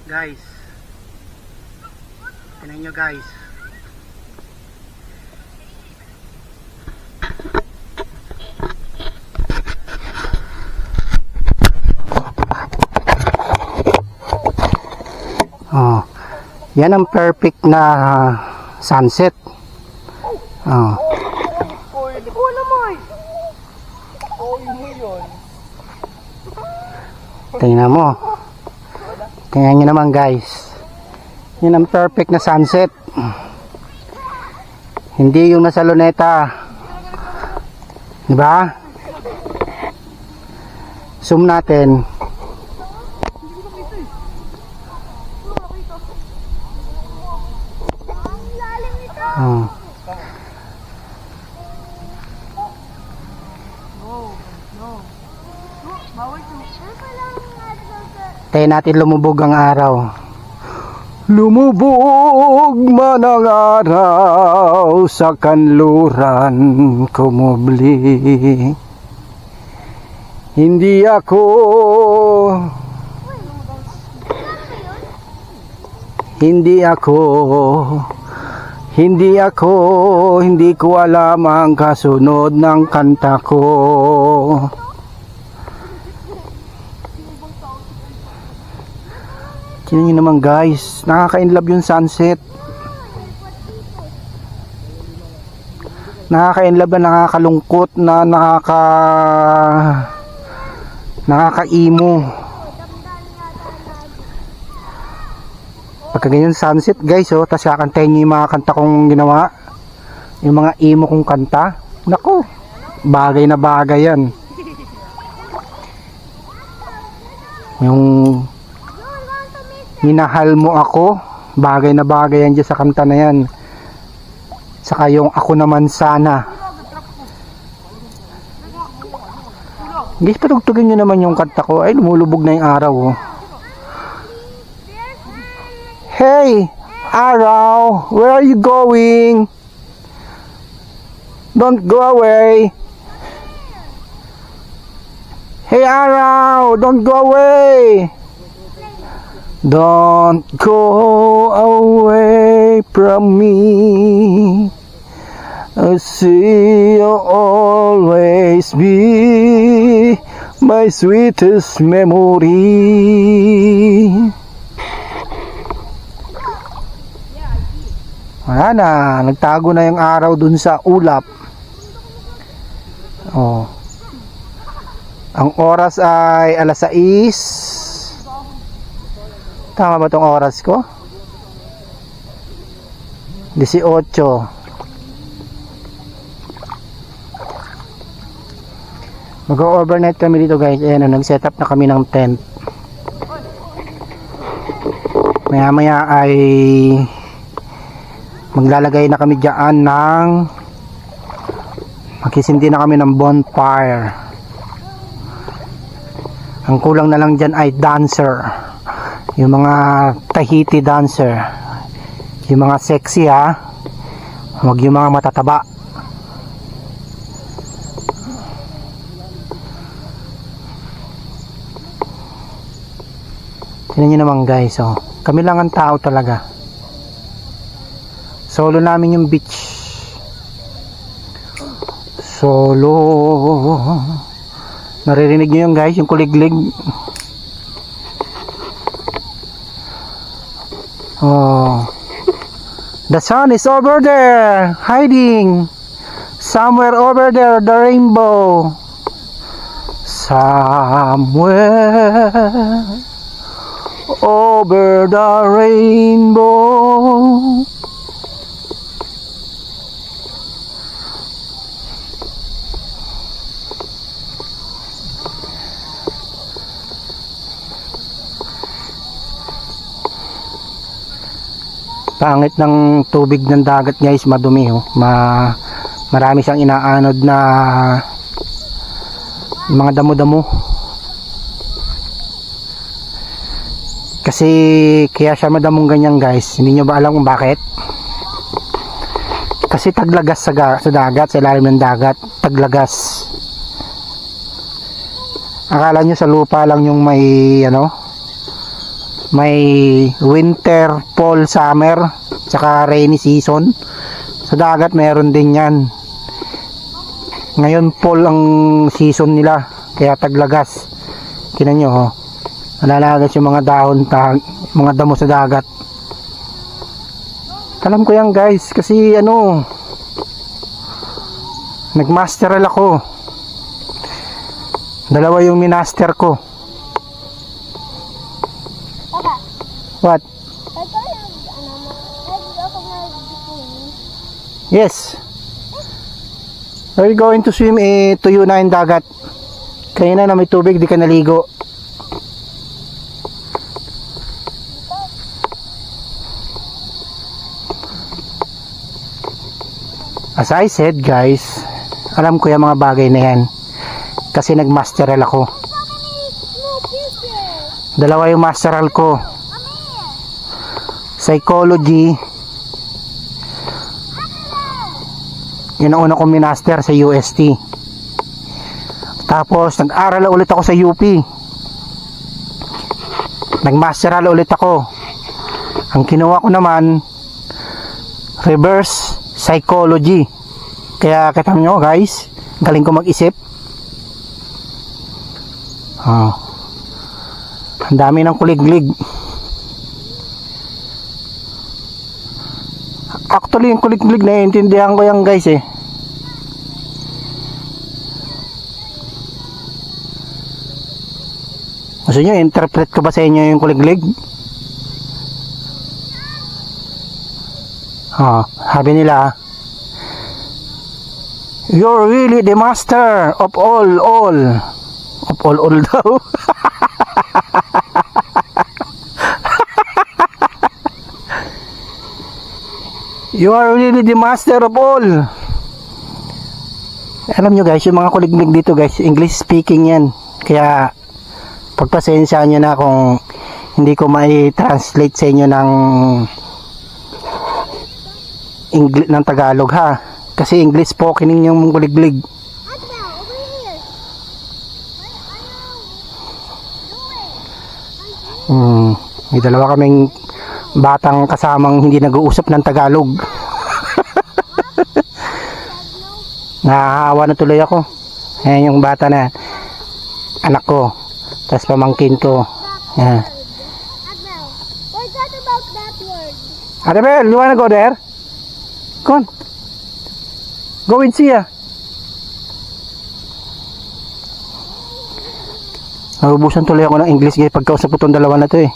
Guys, tingnan nyo guys. Oh, yan ang perfect na sunset. Oh. Hindi ko alam mo eh. Mo yun. Tingnan mo. Tingnan nyo naman guys. Yan ang perfect na sunset. Hindi yung nasa Luneta. Diba? Zoom natin. Oh. Tayo natin lumubog ang araw. Lumubog man ang araw sa kanluran kumubli. Hindi ako hindi ko alam ang kasunod ng kanta ko. Tingnan nyo naman guys, nakaka-inlove yung sunset. Nakaka-inlove na nakakalungkot na nakaka-emo. Pagka ganyan sunset guys, oh, tapos kakantahin nyo yung mga kanta kong ginawa, yung mga emo kong kanta. Naku, bagay na bagay yan. Yung minahal mo ako, bagay na bagay yan dyan sa kanta na yan. Saka yung ako naman sana. Guys, patugtugin nyo naman yung kanta ko. Ay, lumulubog na yung araw, oh. Hey, araw, where are you going? Don't go away. Hey, araw, don't go away. Don't go away from me. I see you always be my sweetest memory. Wala na, nagtago na yung araw dun sa ulap. Oh. Ang oras ay 6:00. Tama ba tong oras ko? 18. Mag-overnight kami dito guys. Ayan, nag-set up na kami ng tent. Maya maya ay maglalagay na kami dyan ng magsisindi na kami ng bonfire. Ang kulang na lang dyan ay dancer, yung mga Tahiti dancer, yung mga sexy ha, huwag yung mga matataba. Tingnan nyo naman guys, oh. Kami lang ang tao talaga. Solo namin yung beach. Solo. Naririnig nyo yung guys, yung kuliglig. Oh. The sun is over there, hiding. Somewhere over there, the rainbow. Somewhere over the rainbow. Pangit ng tubig ng dagat guys, madumi, oh. Marami siyang inaanod na mga damo-damo. Kasi kaya siya madamong ganyan guys, hindi nyo ba alam kung bakit? Kasi taglagas sa dagat, sa ilalim ng dagat, taglagas. Akala nyo sa lupa lang yung may May winter, fall, summer, tsaka rainy season. Sa dagat meron din yan. Ngayon fall ang season nila, kaya taglagas. Tingnan nyo, oh. Nalalagas yung mga dahon, mga damo sa dagat. Alam ko yan guys, kasi ano, nagmasteral ako. Dalawa yung minaster ko. Papa, What? ito yung ano mo, nag ako mag-bikini. Yes. Are you going to swim tuyo na yung dagat? Kanina na may tubig, di ka naligo. As I said guys, alam ko yung mga bagay na yan. Kasi nagmasteral ako. No picture. Dalawa yung masteral ko. Amir. Psychology. Yun ang una kong minaster sa UST. Tapos nag-aral ulit ako sa UP. Nagmasteral ulit ako. Ang kinuha ko naman, reverse psychology. Kaya kita nyo guys, galing ko mag-isip. Ang dami ng kuliglig. Actually yung kuliglig na intindihan ko yan guys eh. Gusto nyo interpret ko ba sa inyo yung kuliglig? Sabi nila, you're really the master of all daw. You are really the master of all. Alam nyo guys, yung mga kuliglig dito guys, English speaking yan. Kaya pagpasensya nyo na kung hindi ko mai-translate sa inyo ng English ng Tagalog ha. Kasi English spoken yung kuliglig. Adel, over here. May dalawa kaming batang kasamang hindi nag-uusap ng Tagalog. Nahahawa na tuloy ako. Ayan yung bata na anak ko. Tapos pamangkin ko. Ayan. Adel, forgot about that word. Adabel, you wanna go there? Come on. Go and see ya. Narubusan tuloy ako ng English guys pagkausap ko itong dalawa na to eh.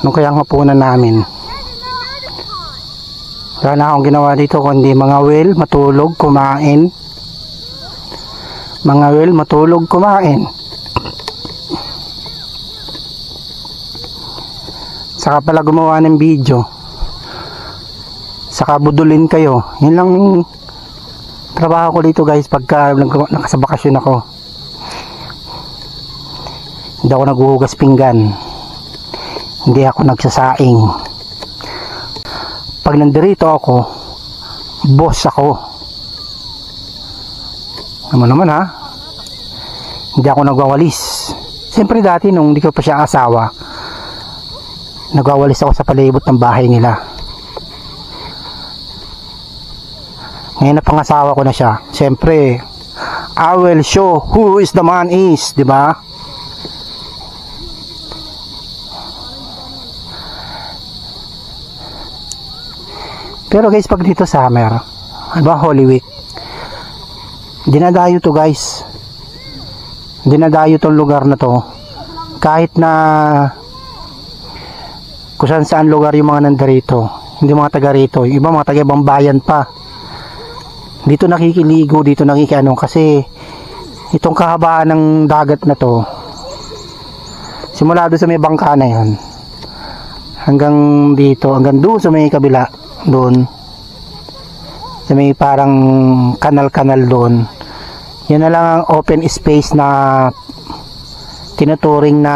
Nung kaya ang hapunan namin, wala na akong ginawa dito kundi mga whale, matulog, kumain. Mga whale, matulog, kumain. Saka pala gumawa ng video. Saka budulin kayo. Yun lang trabaho ko dito guys pagka nakasabakasyon ako. Hindi ako naghuhugas pinggan. Hindi ako nagsasaing. Pag nandirito ako, boss ako. Naman ha. Hindi ako nagwawalis. Siyempre dati nung hindi ko pa siya asawa, nagwawalis ako sa palibot ng bahay nila. Ngayon na pangasawa ko na siya. Siyempre, I will show who is the man is, di ba? Pero guys, pag dito summer, ano ba, Holy Week, dinadayo to guys. Dinadayo tong lugar na to. Kahit na kung saan lugar yung mga nandarito. Hindi mga taga rito. Yung iba mga taga ibang bayan pa. Dito nakikiligo, dito nakikiano. Kasi itong kahabaan ng dagat na to, simula doon sa may bangka na yun, hanggang dito, hanggang doon sa may kabila, doon sa may parang kanal-kanal doon, yan na lang ang open space na tinuturing na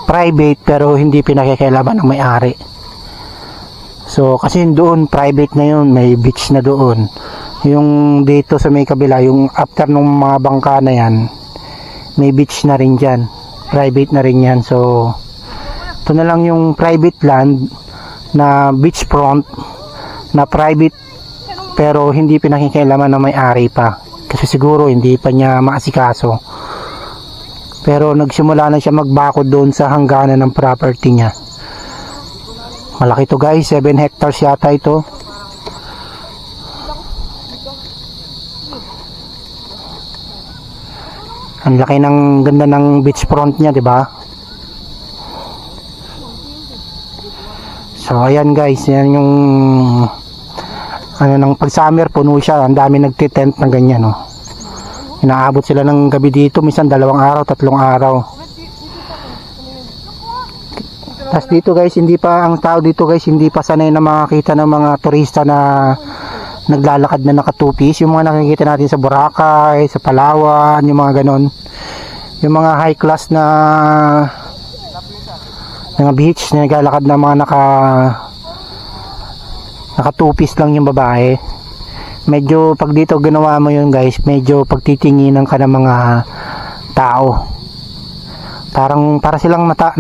private pero hindi pinakikialaman ng may-ari. So kasi doon private na yun, may beach na doon. Yung dito sa may kabila, yung after ng mga bangka na yan, may beach na rin dyan, private na rin yan. So ito na lang yung private land na beachfront na private pero hindi pinakikialaman ng may-ari pa kasi siguro hindi pa niya maasikaso. Pero nagsimula na siya magbakod doon sa hangganan ng property niya. Malaki to guys, 7 hectares yata ito. Ang laki ng ganda ng beachfront niya, 'di ba? So ayan guys, yan yung ng pag summer puno siya, ang dami nagtitent ng ganyan, no. Inaabot sila ng gabi dito, minsan 2 araw, 3 araw. Tapos dito guys, hindi pa ang tao dito guys, hindi pa sanay na makakita ng mga turista na naglalakad na nakatupis, yung mga nakikita natin sa Boracay, sa Palawan, yung mga ganon. Yung mga high class na beach na naglalakad na mga nakatupis lang yung babae. Medyo pag dito ginawa mo yun guys, medyo pagtitinginan ka ng mga tao. Para silang para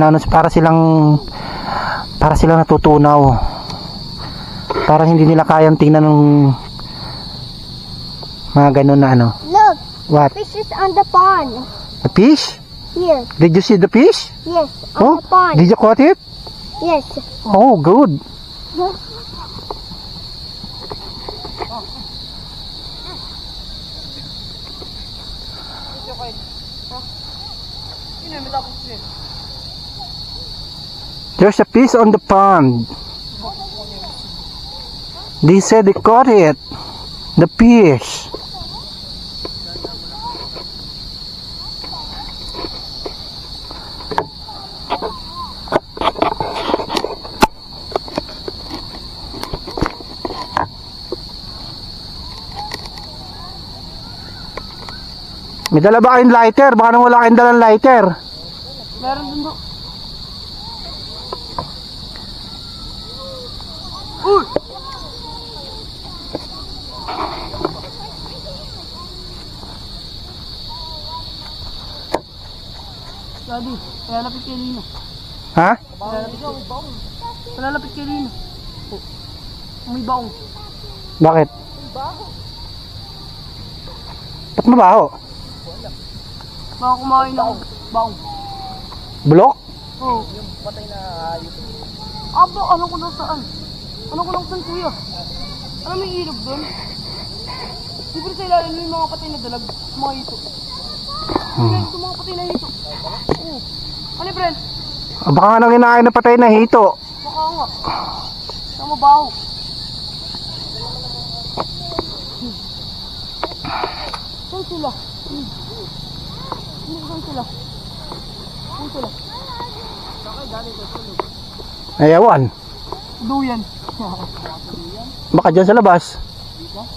silang natutunaw. Parang hindi nila kayang tingnan ng mga ganun na ano. Look, What? fish is on the pond. A fish? Here. Did you see the fish? Yes, Oh, on the pond. did you caught it? Yes. Oh, good. There's a fish on the pond. They said they caught it. The fish. May dala ba kayong lighter? Baka nang wala kayong dalang lighter. Meron dun do. Uy! Daddy, palalapit kay Lina. Ha? Palalapit kay Lina. Oh. May baong. Bakit? Ba't mabaho? Baka kumain ako. Baong. Bulok? Oo. Yung patay na hayop. Abo, alam ko lang saan. Alam ko lang saan, kuya. Alam may ilog doon? Siyempre sa ilalim yung mga patay na dalag. Mga hito. Ito mga patay na hito. Oo. Ano, Brent? Baka nga nang inain na patay na hito. Baka nga. Sama baho. Saan sila? Saan sila? Saan sila? Ay, ewan. Duyan. Baka dyan sa labas.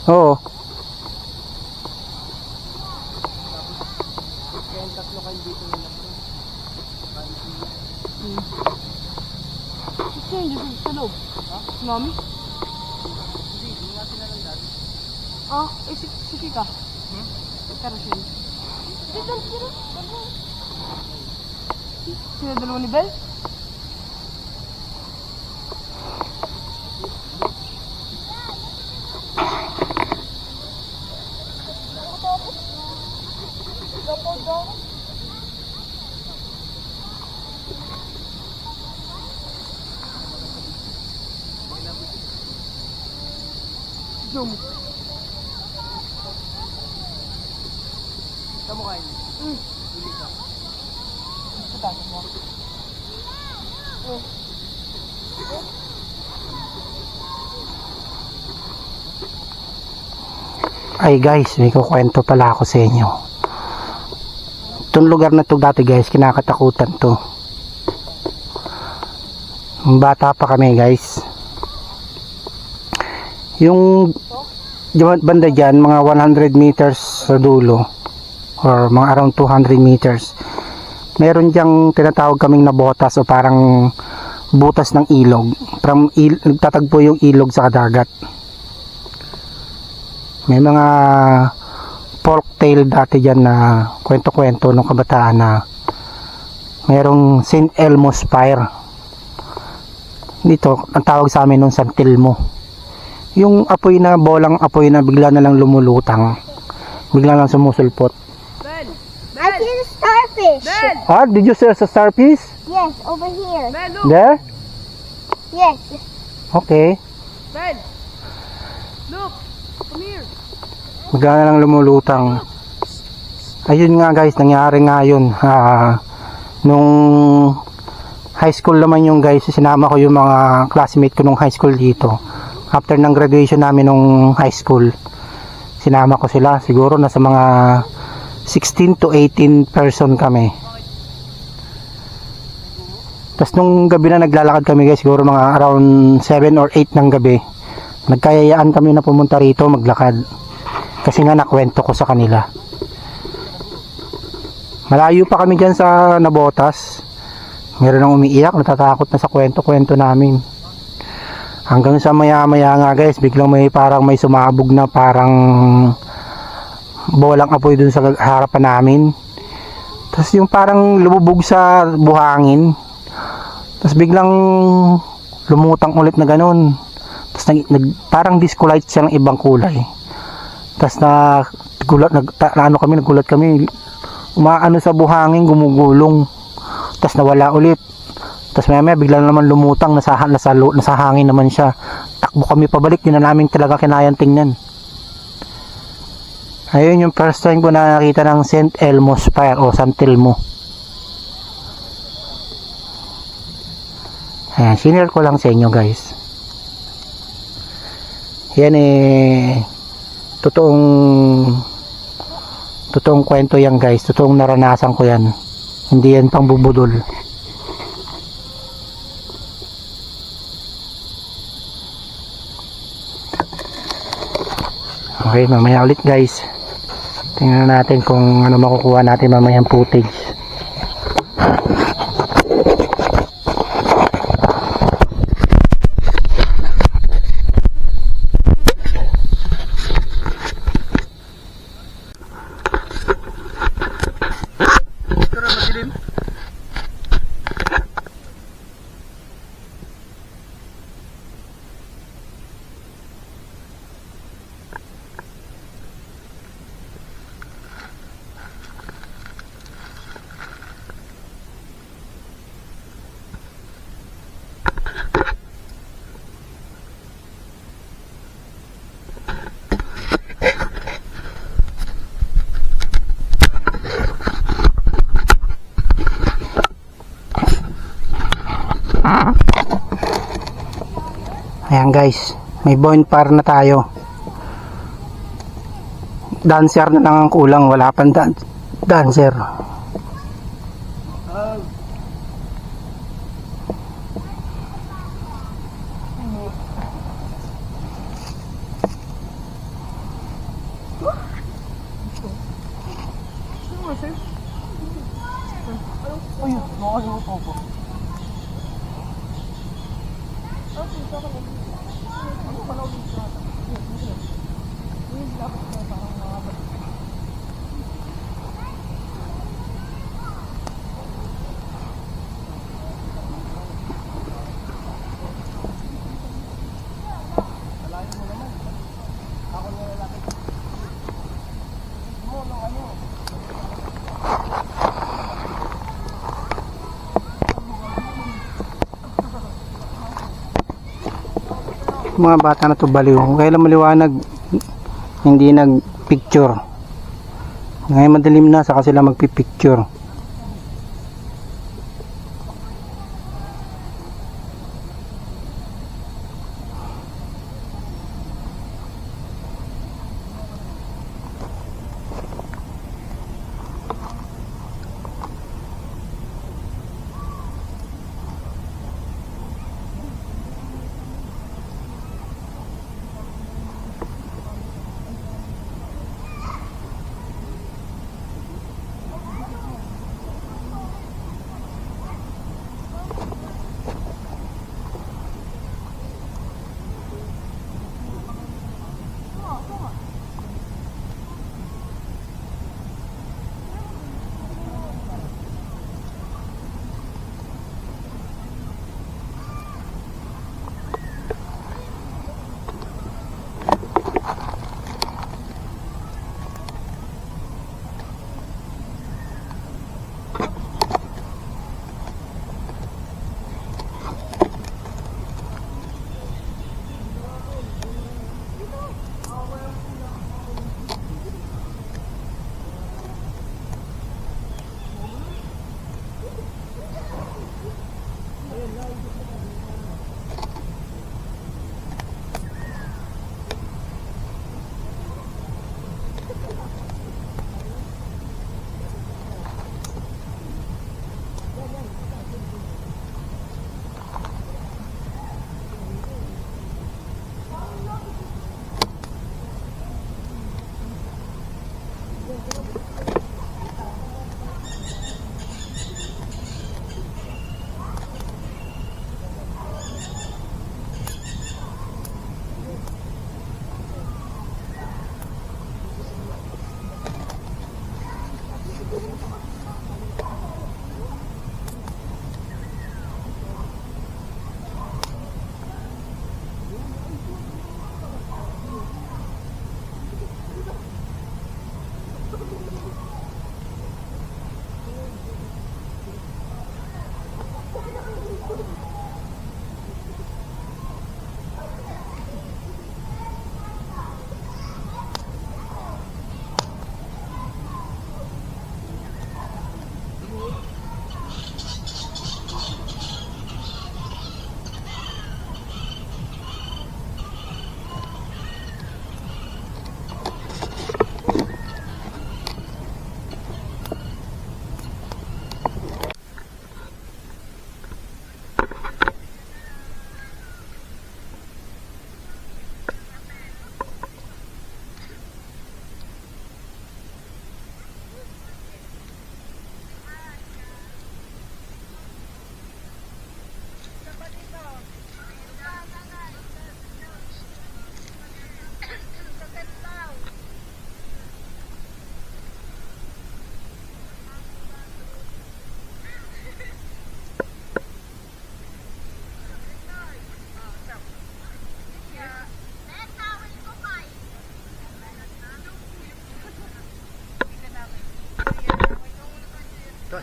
Oo. Kasi hindi ko sa loob. Tsunami? Hindi nga tinalang dati. Ah, eh si Kika? Karasyon. Sino dalawa ni Bel? Zoom. Kamu kain? Hindi ka. Patatas mo. Ay guys, may kukwento pala ako sa inyo. Itong lugar na to dati guys, kinakatakutan to. Bata pa kami guys. Yung banda dyan, mga 100 meters sa dulo or mga around 200 meters, meron diyang tinatawag kaming nabotas o parang butas ng ilog. Nagtatagpo yung ilog sa dagat. May mga folktale dati dyan na kwento-kwento ng kabataan na merong St. Elmo's Fire. Dito, ang tawag sa amin nung San Telmo. Yung apoy na, bolang apoy na bigla na lang lumulutang. Bigla lang sumusulpot. Ben! I see the starfish. Ben! Ah, did you see a starfish? Yes, over here. Ben, look! There? Yes. Okay. Ben! Look! Come here! Bigla na lang lumulutang. Ayun nga guys, nangyari nga yun. Nung high school naman yung guys, sinama ko yung mga classmate ko nung high school dito. After ng graduation namin nung high school, sinama ko sila. Siguro nasa mga 16 to 18 person kami. Tapos nung gabi na naglalakad kami guys, siguro mga around 7 or 8 ng gabi, nagkayayaan kami na pumunta rito maglakad. Kasi nga nakwento ko sa kanila. Malayo pa kami dyan sa Nabotas. Meron nang umiiyak, natatakot na sa kwento-kwento namin. Hanggang sa maya-maya nga guys, biglang parang may sumabog na parang bolang apoy dun sa harapan namin. Tapos yung parang lumubog sa buhangin. Tapos biglang lumutang ulit na ganun. Tapos parang disco light siya ng ibang kulay. Tapos nagulat kami, umaano sa buhangin, gumugulong. Tapos nawala ulit. Tapos maya bigla naman lumutang, nasa hangin naman siya. Takbo kami pabalik, yun na namin talaga kinayang tingnan. Ayun yung first time ko na nakita ng St. Elmo's Fire o San Telmo. Ayan, sinare ko lang sa inyo guys. Yan totoong kwento yan guys, totoong naranasan ko yan, hindi yan pang bubudol. Okay, mamaya ulit guys, tingnan natin kung ano makukuha natin mamayang footage. Ayan guys, may bonfire na tayo. Dancer na lang ang kulang, wala pang dancer. Mga bata na to baliw, kailan maliwanag hindi nag-picture. Ngayon madilim na, saka sila magpipicture.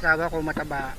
asawa ko mataba.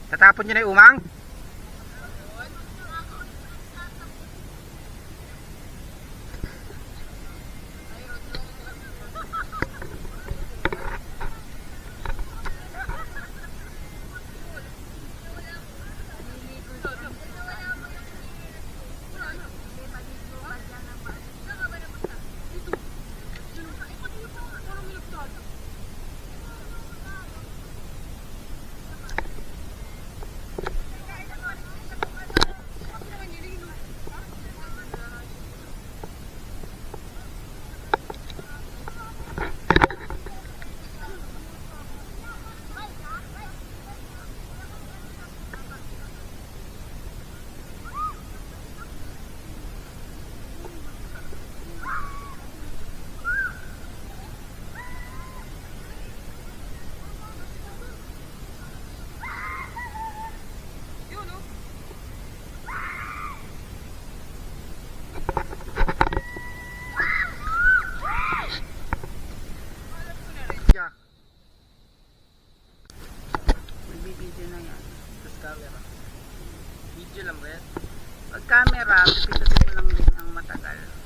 Tatapon nyo na yung umang? Nagbibideo na yan. Tapos camera. Video lang ba yan? Pag camera, pipindutin mo lang din ang matagal.